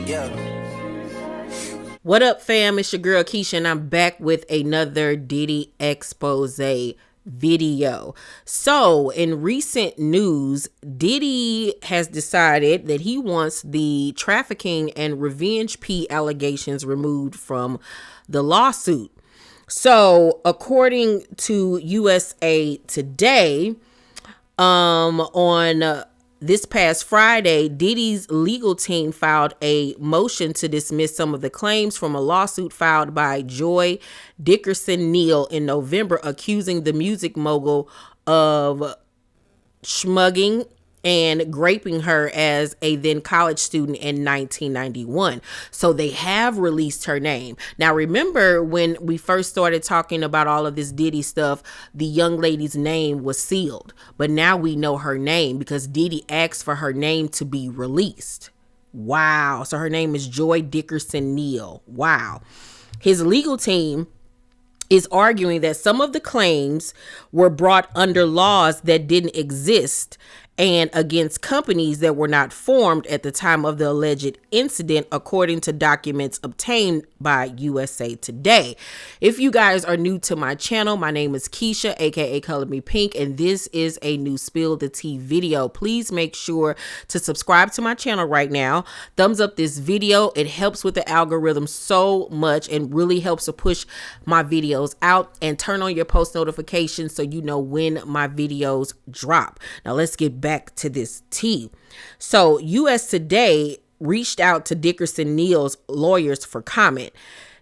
Yeah. What up, fam? It's your girl Keisha, and I'm back with another Diddy expose video. So, in recent news, Diddy has decided that he wants the trafficking and revenge P allegations removed from the lawsuit. So, according to USA Today, on this past Friday, Diddy's legal team filed a motion to dismiss some of the claims from a lawsuit filed by Joy Dickerson Neal in November, accusing the music mogul of schmugging and graping her as a then college student in 1991. So they have released her name. Now, remember when we first started talking about all of this Diddy stuff, the young lady's name was sealed. But now we know her name because Diddy asked for her name to be released. Wow. So her name is Joy Dickerson Neal. Wow. His legal team is arguing that some of the claims were brought under laws that didn't exist and against companies that were not formed at the time of the alleged incident, according to documents obtained by USA Today. If you guys are new to my channel, my name is Keisha, aka ColorMePynk, and this is a new Spill the Tea video. Please make sure to subscribe to my channel right now. Thumbs up this video. It helps with the algorithm so much and really helps to push my videos out, and turn on your post notifications so you know when my videos drop. Now let's get back to this tea. So US Today reached out to Dickerson Neal's lawyers for comment.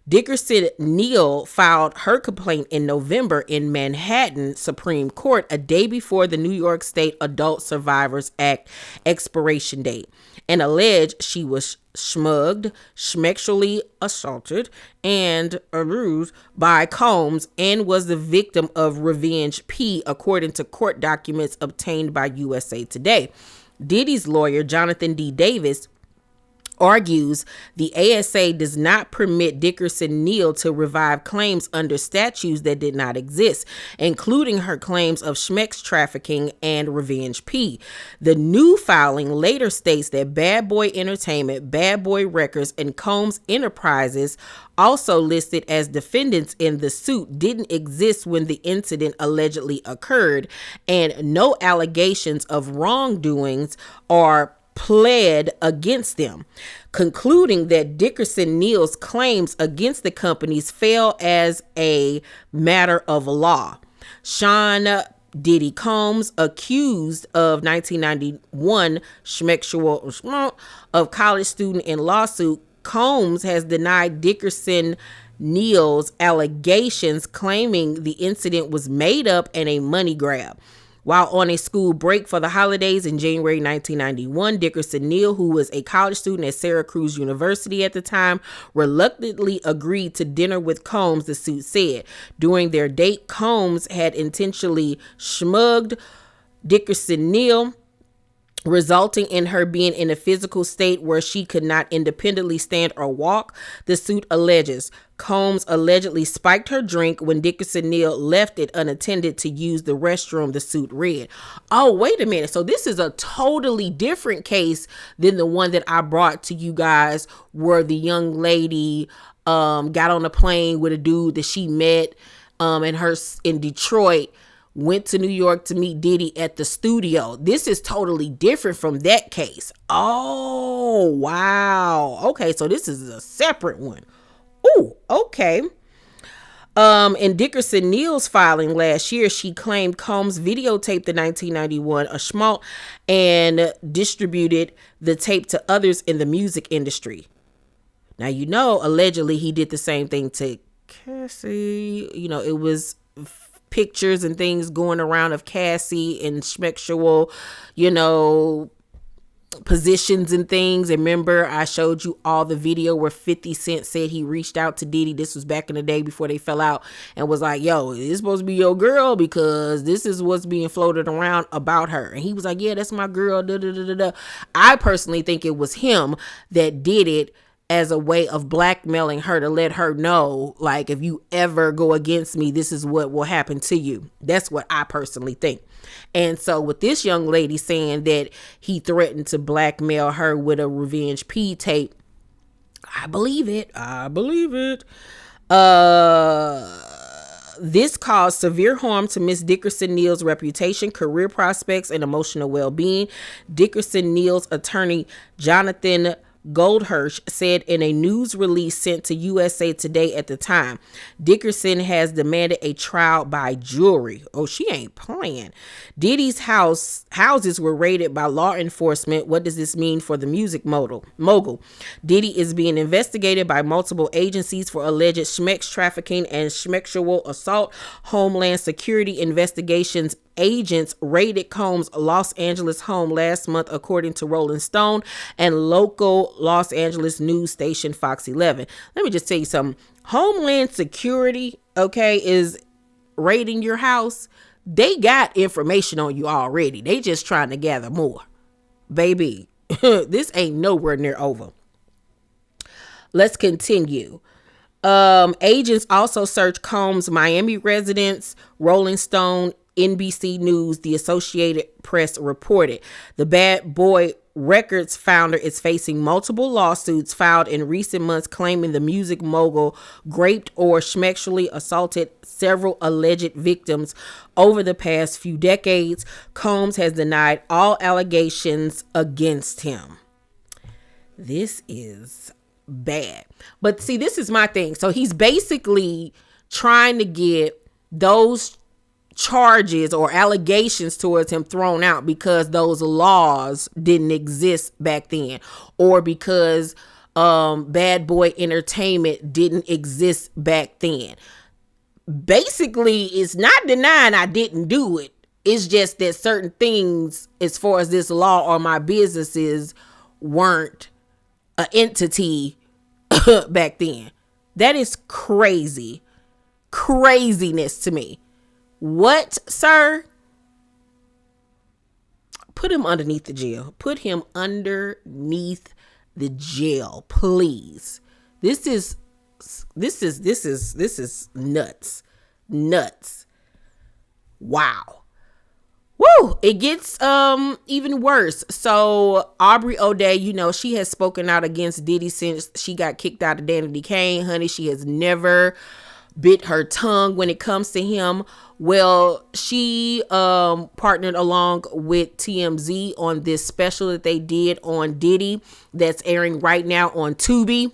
Dickerson Neal filed her complaint in November in Manhattan Supreme Court, a day before the New York State Adult Survivors Act expiration date, and alleged she was schmugged, sexually assaulted, and abused by Combs, and was the victim of revenge P, according to court documents obtained by USA Today. Diddy's lawyer, Jonathan D. Davis, argues the ASA does not permit Dickerson Neal to revive claims under statutes that did not exist, including her claims of schmex trafficking and revenge P. The new filing later states that Bad Boy Entertainment, Bad Boy Records, and Combs Enterprises, also listed as defendants in the suit, didn't exist when the incident allegedly occurred, and no allegations of wrongdoings are pled against them, concluding that Dickerson Neal's claims against the companies fail as a matter of law. Sean Diddy Combs, accused of 1991 schmexual of college student in lawsuit, Combs has denied Dickerson Neal's allegations, claiming the incident was made up and a money grab. While on a school break for the holidays in January 1991, Dickerson Neal, who was a college student at Syracuse University at the time, reluctantly agreed to dinner with Combs, the suit said. During their date, Combs had intentionally schmugged Dickerson Neal, resulting in her being in a physical state where she could not independently stand or walk, the suit alleges. Combs allegedly spiked her drink when Dickerson Neal left it unattended to use the restroom, the suit read. Oh, wait a minute. So this is a totally different case than the one that I brought to you guys, where the young lady got on a plane with a dude that she met in Detroit, went to New York to meet Diddy at the studio. This is totally different from that case. Oh, wow. Okay, so this is a separate one. Oh, okay. In Dickerson Neal's filing last year, she claimed Combs videotaped the 1991 schmaltz and distributed the tape to others in the music industry. Now, you know, allegedly he did the same thing to Cassie. You know, it was pictures and things going around of Cassie in sexual, positions and things. And remember, I showed you all the video where 50 Cent said he reached out to Diddy. This was back in the day before they fell out, and was like, yo, it's supposed to be your girl because this is what's being floated around about her. And he was like, yeah, that's my girl. Da, da, da, da, da. I personally think it was him that did it as a way of blackmailing her to let her know, like, if you ever go against me, this is what will happen to you. That's what I personally think. And so with this young lady saying that he threatened to blackmail her with a revenge P tape, I believe it. This caused severe harm to Miss Dickerson Neal's reputation, career prospects, and emotional well-being. Dickerson Neal's attorney, Jonathan Goldhirsch, said in a news release sent to USA Today at the time. Dickerson has demanded a trial by jury. Oh, she ain't playing. Diddy's houses were raided by law enforcement. What does this mean for the music mogul? Diddy is being investigated by multiple agencies for alleged schmex trafficking and sexual assault. Homeland Security investigations agents raided Combs' Los Angeles home last month, according to Rolling Stone and local Los Angeles news station Fox 11. Let me just tell you something. Homeland Security, okay, is raiding your house. They got information on you already. They just trying to gather more. Baby, this ain't nowhere near over. Let's continue. Agents also searched Combs' Miami residence. Rolling Stone, NBC News, the Associated Press reported. The Bad Boy Records founder is facing multiple lawsuits filed in recent months claiming the music mogul raped or sexually assaulted several alleged victims over the past few decades. Combs has denied all allegations against him. This is bad. But see, this is my thing. So he's basically trying to get those charges or allegations towards him thrown out because those laws didn't exist back then, or because Bad Boy Entertainment didn't exist back then. Basically, it's not denying I didn't do it. It's just that certain things as far as this law or my businesses weren't an entity back then. That is craziness to me. What, sir? Put him underneath the jail. Put him underneath the jail, please. This is nuts. Wow. Woo! It gets even worse. So Aubrey O'Day, you know, she has spoken out against Diddy since she got kicked out of Danity Kane. Honey, she has never bit her tongue when it comes to him. Well, she partnered along with TMZ on this special that they did on Diddy that's airing right now on Tubi,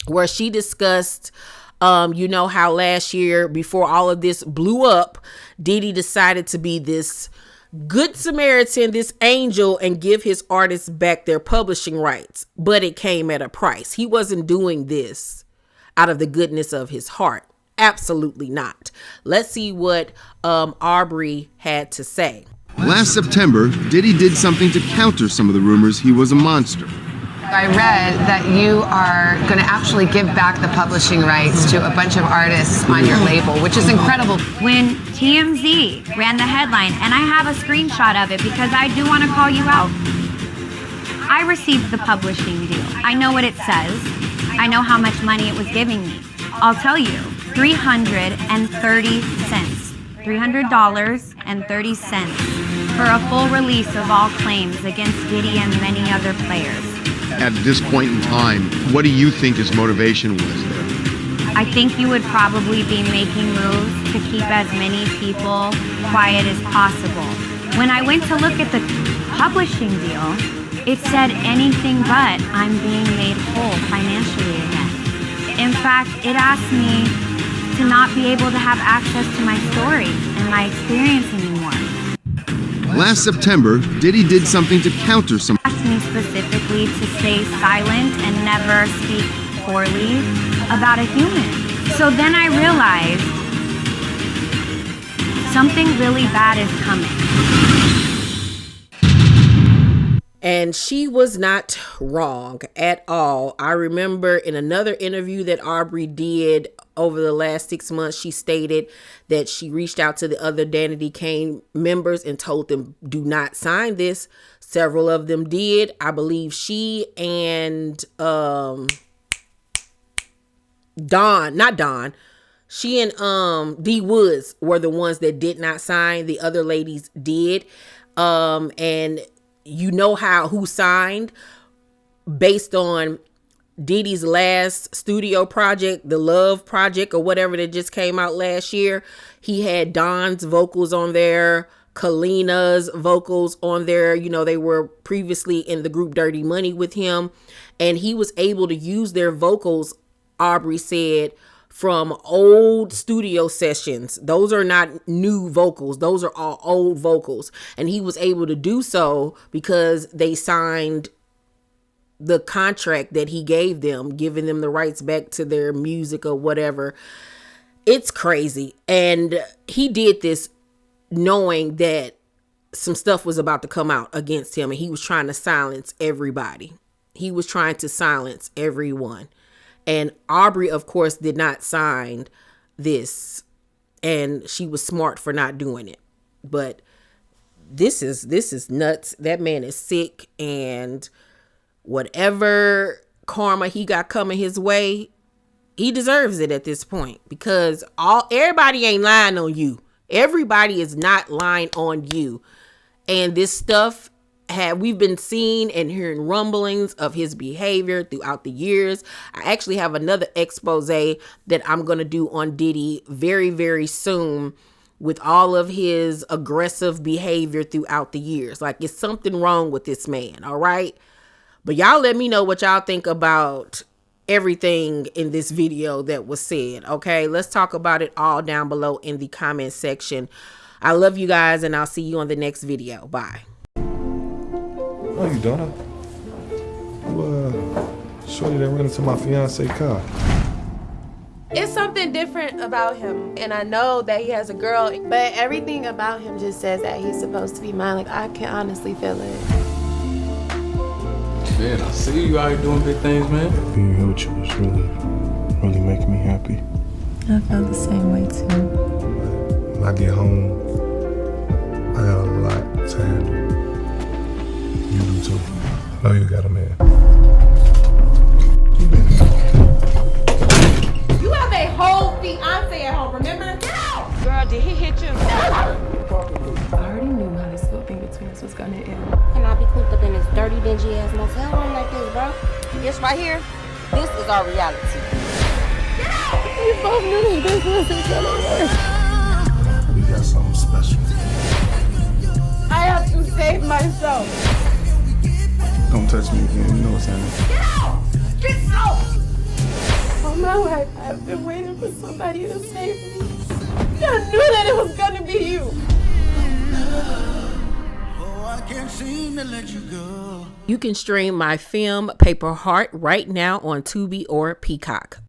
where she discussed you know how last year, before all of this blew up, Diddy decided to be this good Samaritan, this angel, and give his artists back their publishing rights. But it came at a price. He wasn't doing this out of the goodness of his heart. Absolutely not. Let's see what Aubrey had to say. Last September, Diddy did something to counter some of the rumors he was a monster. I read that you are going to actually give back the publishing rights to a bunch of artists on your label, which is incredible. When TMZ ran the headline, and I have a screenshot of it because I do want to call you out. I received the publishing deal. I know what it says. I know how much money it was giving me. I'll tell you, $330. $300.30 for a full release of all claims against Diddy and many other players. At this point in time, what do you think his motivation was there? I think you would probably be making moves to keep as many people quiet as possible. When I went to look at the publishing deal, it said anything but I'm being made whole financially again. In fact, it asked me to not be able to have access to my story and my experience anymore. Last September, Diddy did something to counter some. Asked me specifically to stay silent and never speak poorly about a human. So then I realized something really bad is coming. And she was not wrong at all. I remember in another interview that Aubrey did over the last 6 months, she stated that she reached out to the other Danity Kane members and told them, do not sign this. Several of them did. I believe she and she and D Woods were the ones that did not sign. The other ladies did. And you know who signed based on Diddy's last studio project, the Love Project or whatever that just came out last year, he had Don's vocals on there, Kalina's vocals on there. You know, they were previously in the group Dirty Money with him, and he was able to use their vocals, Aubrey said, from old studio sessions. Those are not new vocals. Those are all old vocals. And he was able to do so because they signed the contract that he gave them, giving them the rights back to their music or whatever. It's crazy. And he did this knowing that some stuff was about to come out against him, and he was trying to silence everybody. He was trying to silence everyone. And Aubrey, of course, did not sign this, and she was smart for not doing it. But this is nuts. That man is sick, and whatever karma he got coming his way, he deserves it at this point, because everybody ain't lying on you. Everybody is not lying on you. And this stuff we've been seeing and hearing rumblings of his behavior throughout the years. I actually have another expose that I'm going to do on Diddy very, very soon, with all of his aggressive behavior throughout the years. Like, it's something wrong with this man. All right. But y'all let me know what y'all think about everything in this video that was said. Okay, let's talk about it all down below in the comment section. I love you guys, and I'll see you on the next video. Bye. How you doing? Shorty that ran into my fiance car. It's something different about him, and I know that he has a girl, but everything about him just says that he's supposed to be mine. Like, I can honestly feel it. Man, I see you out here doing big things, man. Being here with you was really making me happy. I felt the same way too. When I get home, I got a lot to handle. You do too. I know you got a man. You have a whole fiance at home, remember? Get out! Girl, did he hit you? I already knew how this little thing between us was gonna end. Can I be cooped up in this dirty, dingy ass motel room like this, bro? This right here, this is our reality. Get out! We both knew this wasn't gonna work. We got something special. I have to save myself. Don't touch me again, you know what's happening. Get out! Get out! All my life, I've been waiting for somebody to save me. I knew that it was gonna be you. You can stream my film Paper Heart right now on Tubi or Peacock.